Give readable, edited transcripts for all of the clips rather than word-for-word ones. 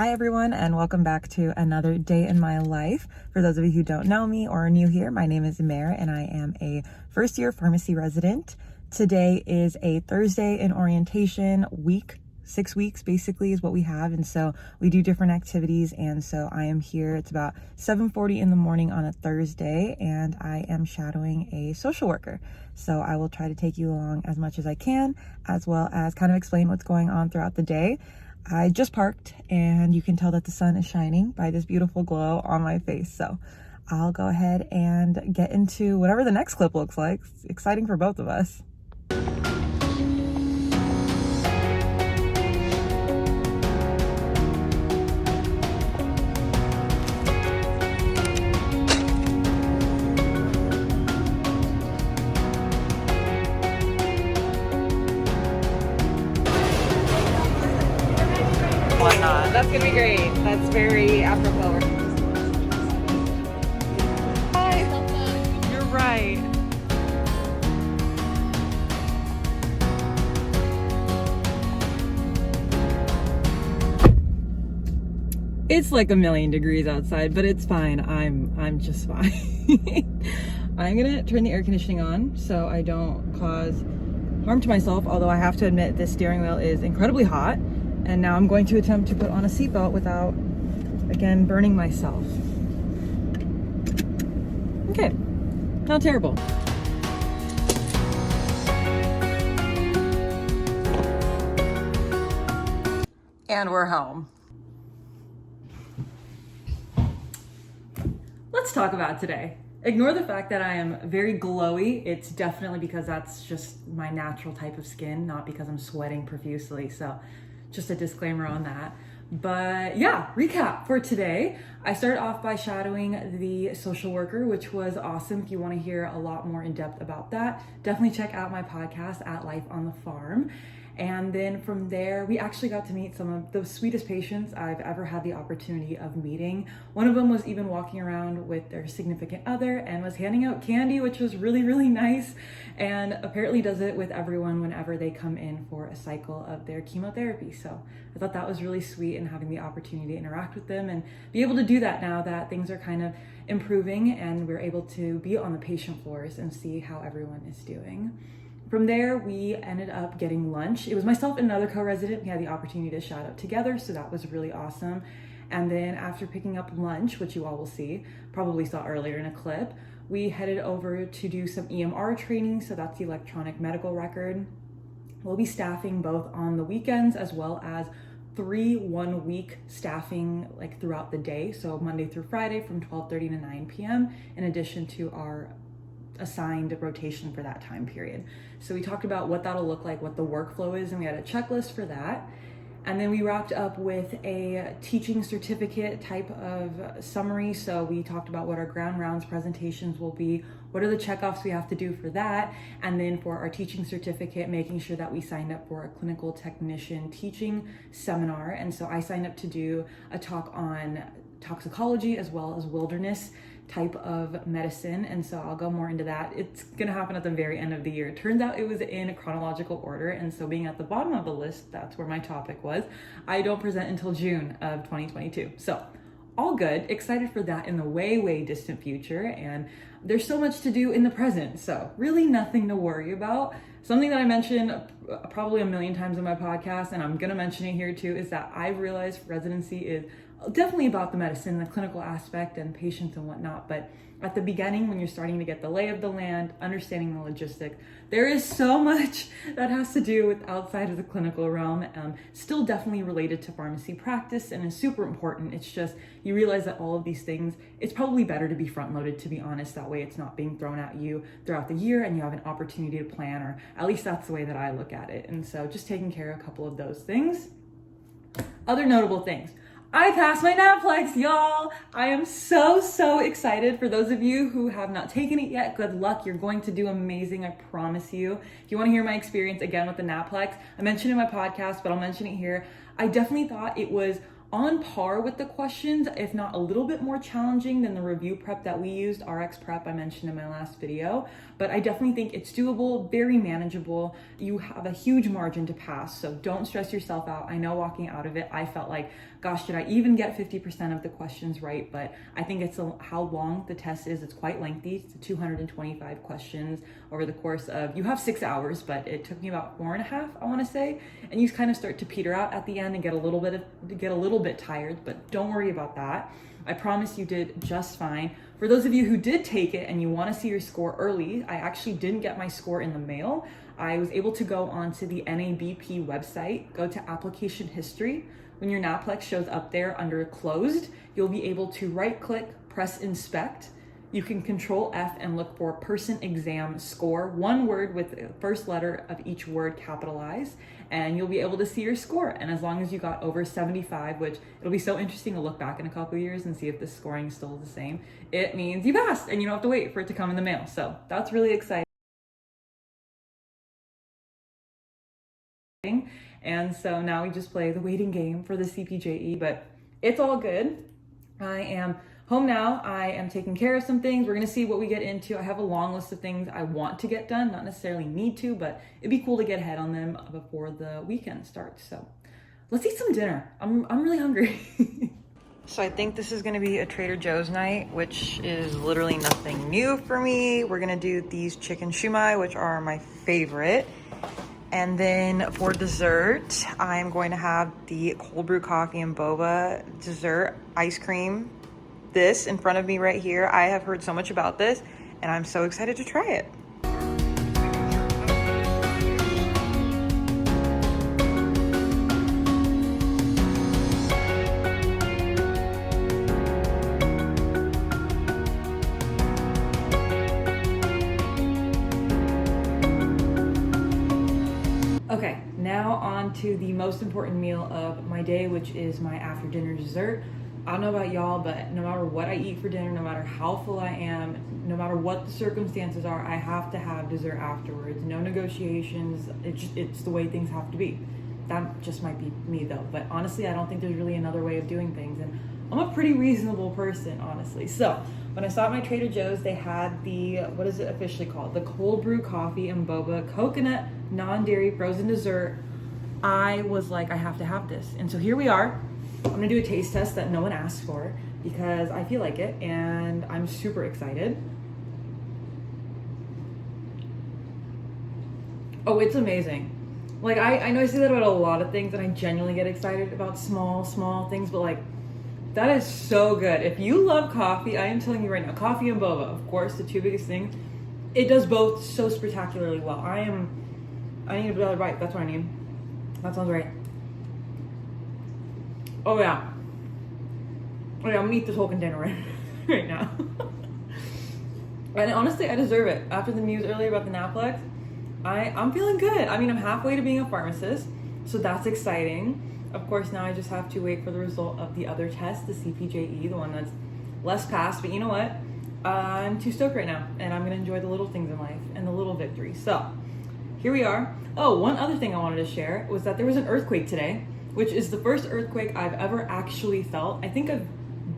Hi everyone, and welcome back to another day in my life. For those of you who don't know me or are new here, my name is Mare and I am a first year pharmacy resident. Today is a Thursday in orientation week. 6 weeks basically is what we have, and so we do different activities, and so I am here. It's about 7:40 in the morning on a Thursday, and I am shadowing a social worker. So I will try to take you along as much as I can, as well as kind of explain what's going on throughout the day. I just parked and you can tell that the sun is shining by this beautiful glow on my face. So I'll go ahead and get into whatever the next clip looks like. It's exciting for both of us. Whatnot. That's gonna be great. That's very apropos. Hi. You're right. It's like a million degrees outside, but it's fine. I'm just fine. I'm gonna turn the air conditioning on so I don't cause harm to myself, although I have to admit this steering wheel is incredibly hot. And now I'm going to attempt to put on a seatbelt without, again, burning myself. Okay, not terrible. And we're home. Let's talk about today. Ignore the fact that I am very glowy. It's definitely because that's just my natural type of skin, not because I'm sweating profusely. So just a disclaimer on that. But yeah, recap for today. I started off by shadowing the social worker, which was awesome. If you want to hear a lot more in depth about that, definitely check out my podcast at Life on the Pharm. And then from there, we actually got to meet some of the sweetest patients I've ever had the opportunity of meeting. One of them was even walking around with their significant other and was handing out candy, which was really, really nice. And apparently does it with everyone whenever they come in for a cycle of their chemotherapy. So I thought that was really sweet, and having the opportunity to interact with them and be able to do that now that things are kind of improving and we're able to be on the patient floors and see how everyone is doing. From there, we ended up getting lunch. It was myself and another co-resident. We had the opportunity to shout out together, so that was really awesome. And then after picking up lunch, which you all will see, probably saw earlier in a clip, we headed over to do some EMR training, so that's the electronic medical record. We'll be staffing both on the weekends as well as 3 1-week staffing like throughout the day, so Monday through Friday from 12:30 to 9 p.m. in addition to our assigned rotation for that time period. So we talked about what that'll look like, what the workflow is, and we had a checklist for that. And then we wrapped up with a teaching certificate type of summary. So we talked about what our ground rounds presentations will be, what are the checkoffs we have to do for that, and then for our teaching certificate, making sure that we signed up for a clinical technician teaching seminar. And so I signed up to do a talk on toxicology as well as wilderness type of medicine, and so I'll go more into that. It's gonna happen at the very end of the year. It turns out it was in a chronological order, and so being at the bottom of the list, that's where my topic was. I don't present until June of 2022. So all good, excited for that in the way distant future, and there's so much to do in the present, so really nothing to worry about. Something that I mentioned probably a million times in my podcast, and I'm gonna mention it here too, is that I've realized residency is definitely about the medicine, the clinical aspect and patients and whatnot, but at the beginning, when you're starting to get the lay of the land, understanding the logistics, there is so much that has to do with outside of the clinical realm, still definitely related to pharmacy practice and is super important. It's just, you realize that all of these things, it's probably better to be front loaded, to be honest. That way it's not being thrown at you throughout the year and you have an opportunity to plan, or at least that's the way that I look at it. And so just taking care of a couple of those things. Other notable things. I passed my NAPLEX, y'all. I am so excited. For those of you who have not taken it yet, good luck. You're going to do amazing, I promise you. If you want to hear my experience again with the NAPLEX, I mentioned it in my podcast, but I'll mention it here. I definitely thought it was on par with the questions, if not a little bit more challenging than the review prep that we used, RX prep I mentioned in my last video. But I definitely think it's doable, very manageable. You have a huge margin to pass, so don't stress yourself out. I know walking out of it, I felt like, gosh, did I even get 50% of the questions right? But I think it's how long the test is. It's quite lengthy. It's 225 questions over the course of, you have 6 hours, but it took me about 4.5, I want to say. And you kind of start to peter out at the end and get a little bit tired, but don't worry about that. I promise you did just fine. For those of you who did take it and you want to see your score early, I actually didn't get my score in the mail. I was able to go onto the NABP website, go to application history. When your NAPLEX shows up there under closed, you'll be able to right click, press inspect. You can control F and look for person exam score, one word with the first letter of each word capitalized, and you'll be able to see your score. And as long as you got over 75, which it'll be so interesting to look back in a couple of years and see if the scoring is still the same, it means you passed and you don't have to wait for it to come in the mail. So that's really exciting. And so now we just play the waiting game for the CPJE, but it's all good. I am home now. I am taking care of some things. We're gonna see what we get into. I have a long list of things I want to get done, not necessarily need to, but it'd be cool to get ahead on them before the weekend starts. So let's eat some dinner. I'm really hungry. So I think this is gonna be a Trader Joe's night, which is literally nothing new for me. We're gonna do these chicken shumai, which are my favorite. And then for dessert, I'm going to have the cold brew coffee and boba dessert ice cream. This in front of me right here. I have heard so much about this and I'm so excited to try it. Okay, now on to the most important meal of my day, which is my after dinner dessert. I don't know about y'all, but no matter what I eat for dinner, no matter how full I am, no matter what the circumstances are, I have to have dessert afterwards. No negotiations, it's the way things have to be. That just might be me though, but honestly, I don't think there's really another way of doing things, and I'm a pretty reasonable person, honestly. So when I saw at my Trader Joe's, they had the, what is it officially called? The cold brew coffee and boba coconut non-dairy frozen dessert. I was like, I have to have this. And so here we are. I'm gonna do a taste test that no one asked for because I feel like it and I'm super excited. Oh, it's amazing. Like I know I say that about a lot of things and I genuinely get excited about small things, but like that is so good. If you love coffee, I am telling you right now, coffee and boba, of course, the two biggest things. It does both so spectacularly well. I need a Bud Light. That's what I need. That sounds right. Oh yeah. Oh yeah, I'm gonna eat this whole container right now. And honestly, I deserve it. After the news earlier about the NAPLEX, I'm feeling good. I mean, I'm halfway to being a pharmacist, so that's exciting. Of course, now I just have to wait for the result of the other test, the CPJE, the one that's less passed. But you know what? I'm too stoked right now, and I'm gonna enjoy the little things in life and the little victories. So here we are. Oh, one other thing I wanted to share was that there was an earthquake today, which is the first earthquake I've ever actually felt. I think I've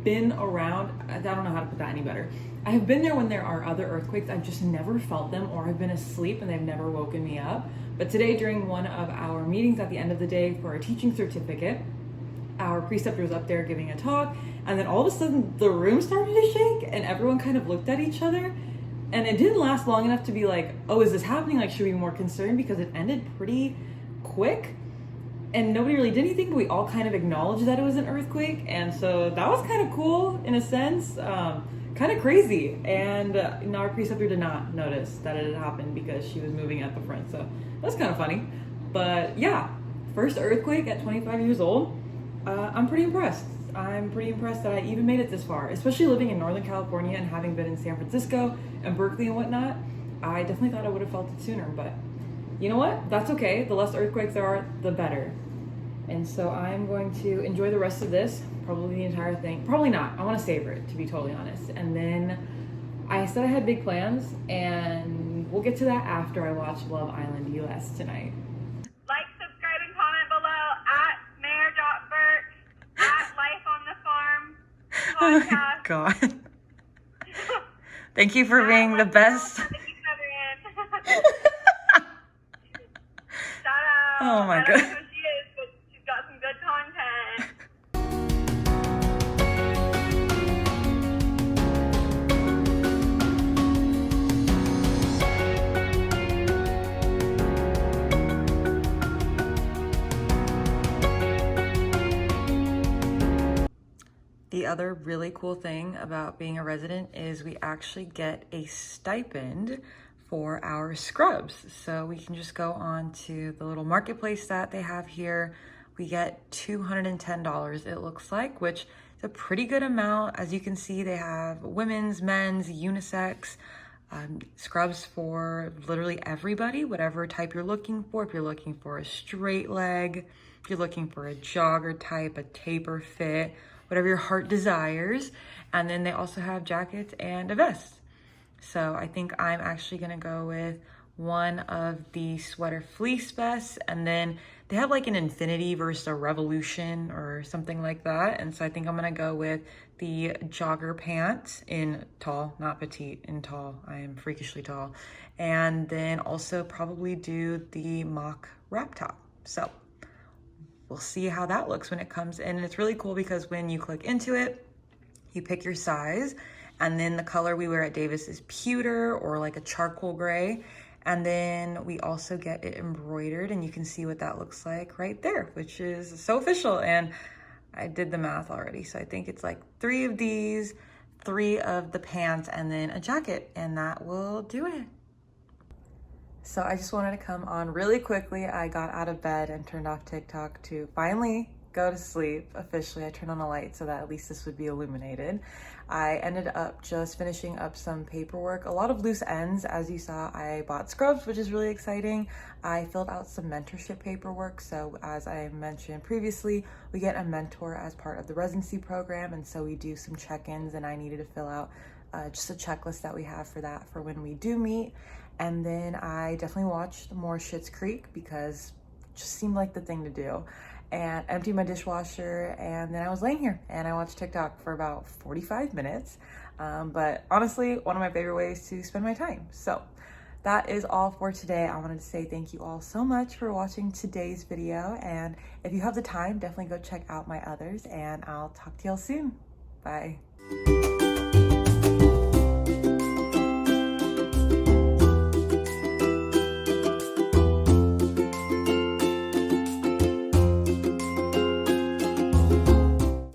been around, I don't know how to put that any better. I have been there when there are other earthquakes. I've just never felt them, or I've been asleep and they've never woken me up. But today, during one of our meetings at the end of the day for our teaching certificate, our preceptor was up there giving a talk, and then all of a sudden the room started to shake and everyone kind of looked at each other. And it didn't last long enough to be like, oh, is this happening? Like, should we be more concerned? Because it ended pretty quick and nobody really did anything, but we all kind of acknowledged that it was an earthquake. And so that was kind of cool in a sense, kind of crazy. And our preceptor did not notice that it had happened because she was moving at the front. So that's kind of funny. But yeah, first earthquake at 25 years old. I'm pretty impressed. I'm pretty impressed that I even made it this far, especially living in Northern California and having been in San Francisco and Berkeley and whatnot. I definitely thought I would have felt it sooner, but you know what? That's okay. The less earthquakes there are, the better. And so I'm going to enjoy the rest of this, probably the entire thing. Probably not. I want to savor it, to be totally honest. And then I said I had big plans, and we'll get to that after I watch Love Island US tonight. Like, subscribe, and comment below at mayor.burke, at podcast. God. Thank you for being the best. Shout out. Oh my I don't know God. who she is, but she's got some good content. The other really cool thing about being a resident is we actually get a stipend for our scrubs. So we can just go on to the little marketplace that they have here. We get $210, it looks like, which is a pretty good amount. As you can see, they have women's, men's, unisex, scrubs for literally everybody, whatever type you're looking for. If you're looking for a straight leg, if you're looking for a jogger type, a taper fit, whatever your heart desires. And then they also have jackets and a vest. So I think I'm actually gonna go with one of the sweater fleece vests, and then they have like an infinity versus a revolution or something like that. And so I think I'm gonna go with the jogger pants in tall, not petite, in tall. I am freakishly tall. And then also probably do the mock wrap top. So we'll see how that looks when it comes in. And it's really cool because when you click into it, you pick your size, and then the color we wear at Davis is pewter or like a charcoal gray. And then we also get it embroidered, and you can see what that looks like right there, which is so official. And I did the math already. So I think it's like 3 of these, 3 of the pants, and then a jacket, and that will do it. So I just wanted to come on really quickly. I got out of bed and turned off TikTok to finally go to sleep. Officially, I turned on a light so that at least this would be illuminated. I ended up just finishing up some paperwork, a lot of loose ends. As you saw, I bought scrubs, which is really exciting. I filled out some mentorship paperwork. So as I mentioned previously, we get a mentor as part of the residency program. And so we do some check-ins, and I needed to fill out just a checklist that we have for that for when we do meet. And then I definitely watched more Schitt's Creek because it just seemed like the thing to do, and emptied my dishwasher. And then I was laying here and I watched TikTok for about 45 minutes. But honestly, one of my favorite ways to spend my time. So that is all for today. I wanted to say thank you all so much for watching today's video. And if you have the time, definitely go check out my others, and I'll talk to y'all soon. Bye.